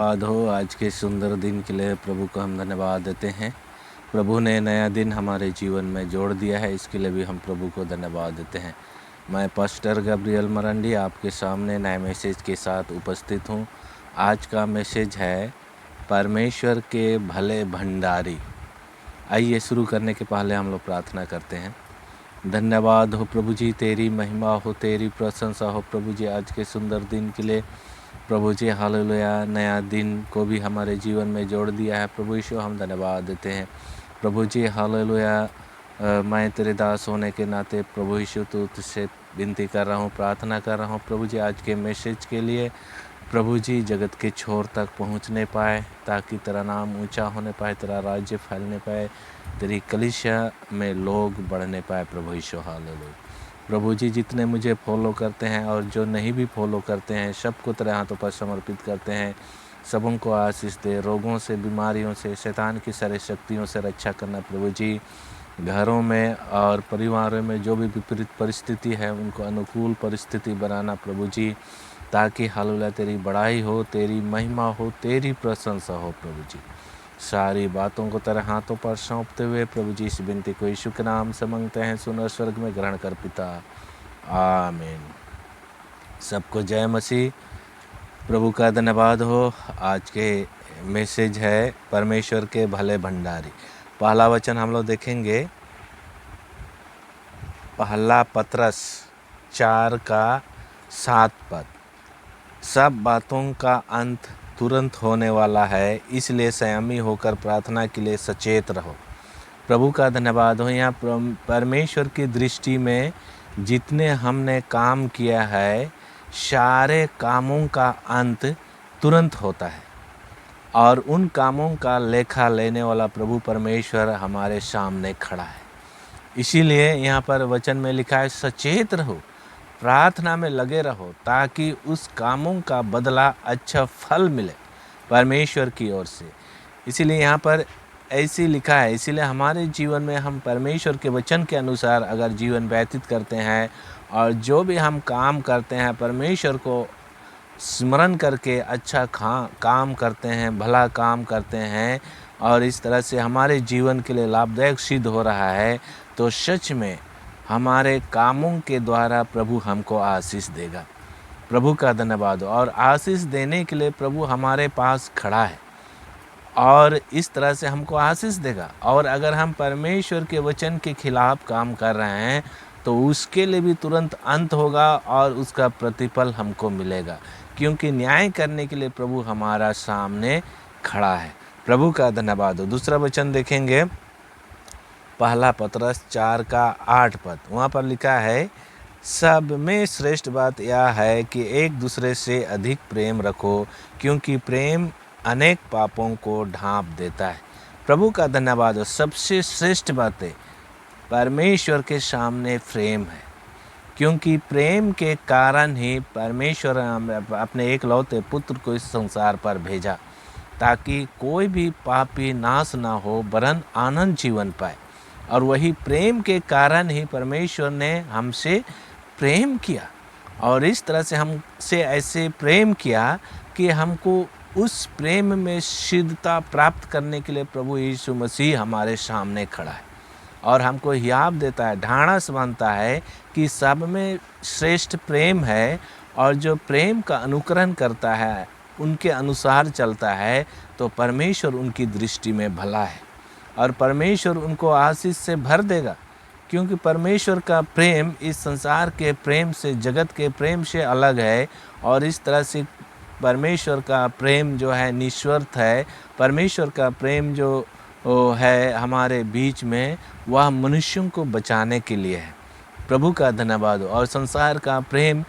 धन्यवाद हो आज के सुंदर दिन के लिए प्रभु को हम धन्यवाद देते हैं। प्रभु ने नया दिन हमारे जीवन में जोड़ दिया है, इसके लिए भी हम प्रभु को धन्यवाद देते हैं। मैं पास्टर गब्रियल मरंडी आपके सामने नए मैसेज के साथ उपस्थित हूँ। आज का मैसेज है परमेश्वर के भले भंडारी। आइए शुरू करने के पहले हम लोग प्रार्थना करते हैं। धन्यवाद हो प्रभु जी, तेरी महिमा हो, तेरी प्रशंसा हो प्रभु जी आज के सुंदर दिन के लिए। प्रभु जी हालेलुया, नया दिन को भी हमारे जीवन में जोड़ दिया है। प्रभु यीशु हम धन्यवाद देते हैं। प्रभु जी हालेलुया, मैं तेरे दास होने के नाते प्रभु यीशु तुझसे विनती कर रहा हूँ, प्रार्थना कर रहा हूँ प्रभु जी आज के मैसेज के लिए। प्रभु जी जगत के छोर तक पहुँचने पाए, ताकि तेरा नाम ऊंचा होने पाए, तेरा राज्य फैलने पाए, तेरी कलीसिया में लोग बढ़ने पाए। प्रभु यीशु हालेलुया। प्रभु जी जितने मुझे फॉलो करते हैं और जो नहीं भी फॉलो करते हैं, सबको तेरे हाथों पर समर्पित करते हैं। सबों को आशीष दे, रोगों से, बीमारियों से, शैतान की सारी शक्तियों से रक्षा करना प्रभु जी। घरों में और परिवारों में जो भी विपरीत परिस्थिति है, उनको अनुकूल परिस्थिति बनाना प्रभु जी, ताकि हालेलुया तेरी बड़ाई हो, तेरी महिमा हो, तेरी प्रशंसा हो प्रभु जी। सारी बातों को तेरे हाथों पर सौंपते हुए प्रभु जी इस विनती को यीशु के नाम से मांगते हैं, सुन और स्वर्ग में ग्रहण कर पिता, आमीन। सबको जय मसीह। प्रभु का धन्यवाद हो। आज के मैसेज है परमेश्वर के भले भंडारी। पहला वचन हम लोग देखेंगे, पहला पतरस 4:7। सब बातों का अंत तुरंत होने वाला है, इसलिए संयमी होकर प्रार्थना के लिए सचेत रहो। प्रभु का धन्यवाद हो। यहाँ परमेश्वर की दृष्टि में जितने हमने काम किया है, सारे कामों का अंत तुरंत होता है, और उन कामों का लेखा लेने वाला प्रभु परमेश्वर हमारे सामने खड़ा है। इसीलिए यहाँ पर वचन में लिखा है, सचेत रहो, प्रार्थना में लगे रहो, ताकि उस कामों का बदला अच्छा फल मिले परमेश्वर की ओर से। इसीलिए यहाँ पर ऐसी लिखा है। इसीलिए हमारे जीवन में हम परमेश्वर के वचन के अनुसार अगर जीवन व्यतीत करते हैं, और जो भी हम काम करते हैं परमेश्वर को स्मरण करके अच्छा काम करते हैं, भला काम करते हैं, और इस तरह से हमारे जीवन के लिए लाभदायक सिद्ध हो रहा है, तो सच में हमारे कामों के द्वारा प्रभु हमको आशीष देगा। प्रभु का धन्यवाद हो। और आशीष देने के लिए प्रभु हमारे पास खड़ा है, और इस तरह से हमको आशीष देगा। और अगर हम परमेश्वर के वचन के खिलाफ काम कर रहे हैं, तो उसके लिए भी तुरंत अंत होगा, और उसका प्रतिफल हमको मिलेगा, क्योंकि न्याय करने के लिए प्रभु हमारा सामने खड़ा है। प्रभु का धन्यवाद हो। दूसरा वचन देखेंगे, पहला पतरस 4:8। वहाँ पर लिखा है, सब में श्रेष्ठ बात यह है कि एक दूसरे से अधिक प्रेम रखो, क्योंकि प्रेम अनेक पापों को ढांप देता है। प्रभु का धन्यवाद हो। सबसे श्रेष्ठ बातें परमेश्वर के सामने प्रेम है, क्योंकि प्रेम के कारण ही परमेश्वर अपने एकलौते पुत्र को इस संसार पर भेजा, ताकि कोई भी पापी नाश ना हो, वरन आनंद जीवन पाए। और वही प्रेम के कारण ही परमेश्वर ने हमसे प्रेम किया, और इस तरह से हमसे ऐसे प्रेम किया कि हमको उस प्रेम में सिद्धता प्राप्त करने के लिए प्रभु यीशु मसीह हमारे सामने खड़ा है, और हमको हियाव देता है, ढाढ़स बांधता है कि सब में श्रेष्ठ प्रेम है, और जो प्रेम का अनुकरण करता है, उनके अनुसार चलता है, तो परमेश्वर उनकी दृष्टि में भला है, और परमेश्वर उनको आशीष से भर देगा। क्योंकि परमेश्वर का प्रेम इस संसार के प्रेम से, जगत के प्रेम से अलग है, और इस तरह से परमेश्वर का प्रेम जो है निस्वार्थ है। परमेश्वर का प्रेम जो है हमारे बीच में, वह मनुष्यों को बचाने के लिए है। प्रभु का धन्यवाद हो। और संसार का प्रेम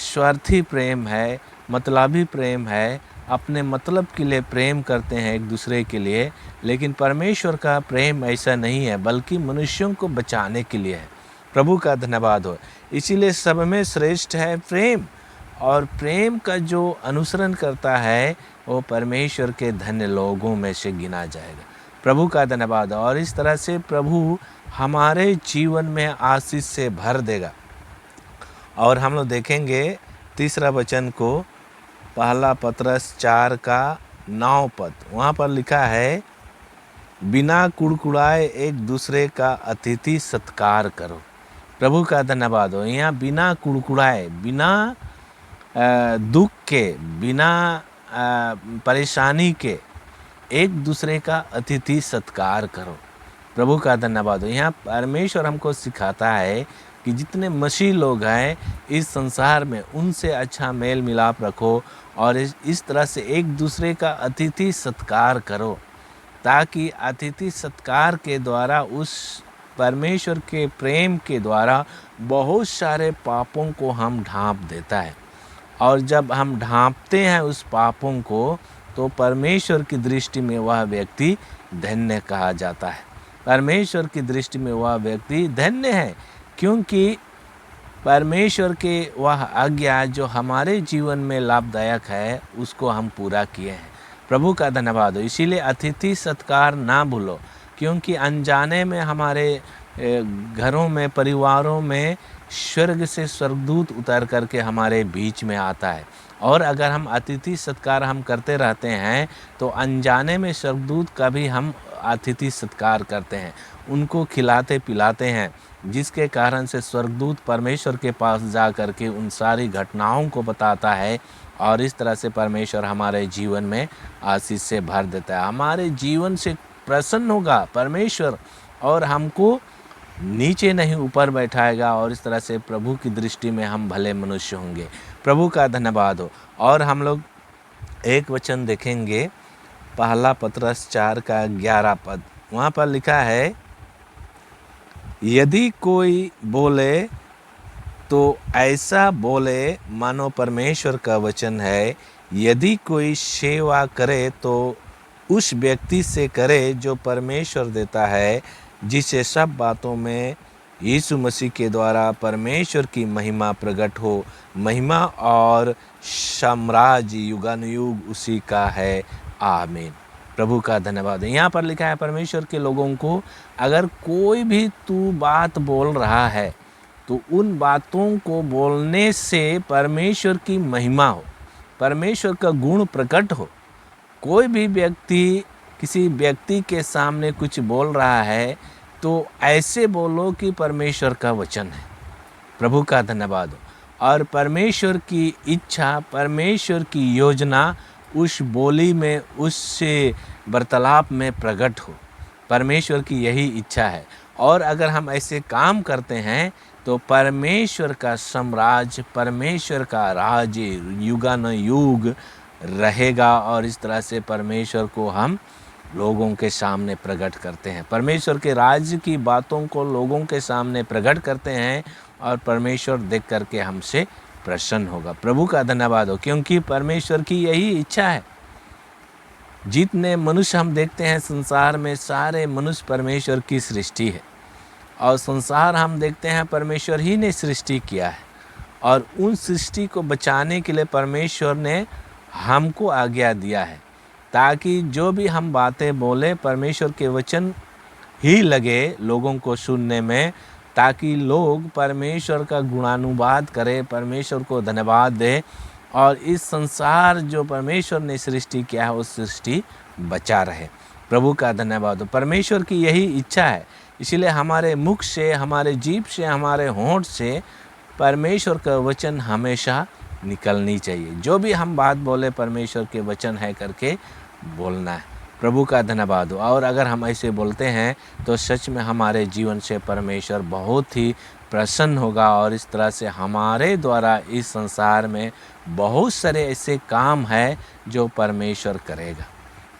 स्वार्थी प्रेम है, मतलबी प्रेम है, अपने मतलब के लिए प्रेम करते हैं एक दूसरे के लिए। लेकिन परमेश्वर का प्रेम ऐसा नहीं है, बल्कि मनुष्यों को बचाने के लिए है। प्रभु का धन्यवाद हो। इसीलिए सब में श्रेष्ठ है प्रेम, और प्रेम का जो अनुसरण करता है, वो परमेश्वर के धन्य लोगों में से गिना जाएगा। प्रभु का धन्यवाद। और इस तरह से प्रभु हमारे जीवन में आशीष से भर देगा। और हम लोग देखेंगे तीसरा वचन को, पहला पतरस 4 का 9 पद, वहाँ पर लिखा है, बिना कुड़कुड़ाए एक दूसरे का अतिथि सत्कार करो। प्रभु का धन्यवाद हो। यहाँ बिना कुड़कुड़ाए, बिना दुख के, बिना परेशानी के एक दूसरे का अतिथि सत्कार करो। प्रभु का धन्यवाद हो। यहाँ परमेश्वर हमको सिखाता है कि जितने मसीह लोग हैं इस संसार में, उनसे अच्छा मेल मिलाप रखो और इस तरह से एक दूसरे का अतिथि सत्कार करो, ताकि अतिथि सत्कार के द्वारा, उस परमेश्वर के प्रेम के द्वारा बहुत सारे पापों को हम ढांप देता है। और जब हम ढांपते हैं उस पापों को, तो परमेश्वर की दृष्टि में वह व्यक्ति धन्य कहा जाता है। परमेश्वर की दृष्टि में वह व्यक्ति धन्य है, क्योंकि परमेश्वर के वह आज्ञा जो हमारे जीवन में लाभदायक है, उसको हम पूरा किए हैं। प्रभु का धन्यवाद हो। इसीलिए अतिथि सत्कार ना भूलो, क्योंकि अनजाने में हमारे घरों में, परिवारों में स्वर्ग से स्वर्गदूत उतर करके हमारे बीच में आता है। और अगर हम अतिथि सत्कार हम करते रहते हैं, तो अनजाने में स्वर्गदूत का भी हम अतिथि सत्कार करते हैं, उनको खिलाते पिलाते हैं, जिसके कारण से स्वर्गदूत परमेश्वर के पास जा कर के उन सारी घटनाओं को बताता है। और इस तरह से परमेश्वर हमारे जीवन में आशीष से भर देता है। हमारे जीवन से प्रसन्न होगा परमेश्वर, और हमको नीचे नहीं ऊपर बैठाएगा, और इस तरह से प्रभु की दृष्टि में हम भले मनुष्य होंगे। प्रभु का धन्यवाद हो। और हम लोग एक वचन देखेंगे, पहला पतरस 4 का 11 पद, वहाँ पर लिखा है, यदि कोई बोले तो ऐसा बोले मानो परमेश्वर का वचन है। यदि कोई सेवा करे तो उस व्यक्ति से करे जो परमेश्वर देता है, जिससे सब बातों में यीशु मसीह के द्वारा परमेश्वर की महिमा प्रकट हो। महिमा और साम्राज्य युगानुयुग उसी का है, आमीन। प्रभु का धन्यवाद है। यहाँ पर लिखा है, परमेश्वर के लोगों को अगर कोई भी तू बात बोल रहा है, तो उन बातों को बोलने से परमेश्वर की महिमा हो, परमेश्वर का गुण प्रकट हो। कोई भी व्यक्ति किसी व्यक्ति के सामने कुछ बोल रहा है, तो ऐसे बोलो कि परमेश्वर का वचन है। प्रभु का धन्यवाद हो। और परमेश्वर की इच्छा, परमेश्वर की योजना उस बोली में, उस वार्तालाप में प्रकट हो। परमेश्वर की यही इच्छा है। और अगर हम ऐसे काम करते हैं, तो परमेश्वर का साम्राज्य, परमेश्वर का राज्य युगानुयुग रहेगा। और इस तरह से परमेश्वर को हम लोगों के सामने प्रकट करते हैं, परमेश्वर के राज्य की बातों को लोगों के सामने प्रकट करते हैं, और परमेश्वर देख करके हमसे प्रसन्न होगा। प्रभु का धन्यवाद हो, क्योंकि परमेश्वर की यही इच्छा है। जितने मनुष्य हम देखते हैं संसार में, सारे मनुष्य परमेश्वर की सृष्टि है, और संसार हम देखते हैं परमेश्वर ही ने सृष्टि किया है। और उन सृष्टि को बचाने के लिए परमेश्वर ने हमको आज्ञा दिया है, ताकि जो भी हम बातें बोले, परमेश्वर के वचन ही लगे लोगों को सुनने में, ताकि लोग परमेश्वर का गुणानुवाद करें, परमेश्वर को धन्यवाद दें, और इस संसार जो परमेश्वर ने सृष्टि किया है, उस सृष्टि बचा रहे। प्रभु का धन्यवाद हो। परमेश्वर की यही इच्छा है। इसीलिए हमारे मुख से, हमारे जीभ से, हमारे होंठ से परमेश्वर का वचन हमेशा निकलनी चाहिए। जो भी हम बात बोले, परमेश्वर के वचन है करके बोलना है। प्रभु का धन्यवाद हो। और अगर हम ऐसे बोलते हैं, तो सच में हमारे जीवन से परमेश्वर बहुत ही प्रसन्न होगा, और इस तरह से हमारे द्वारा इस संसार में बहुत सारे ऐसे काम हैं जो परमेश्वर करेगा।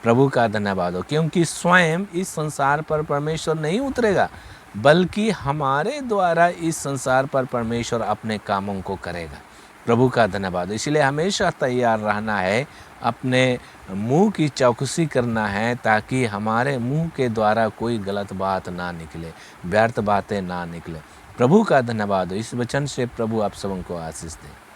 प्रभु का धन्यवाद हो, क्योंकि स्वयं इस संसार पर परमेश्वर नहीं उतरेगा, बल्कि हमारे द्वारा इस संसार पर परमेश्वर अपने कामों को करेगा। प्रभु का धन्यवाद। इसलिए हमेशा तैयार रहना है, अपने मुंह की चौकसी करना है, ताकि हमारे मुंह के द्वारा कोई गलत बात ना निकले, व्यर्थ बातें ना निकले। प्रभु का धन्यवाद हो। इस वचन से प्रभु आप सबों को आशीष दे।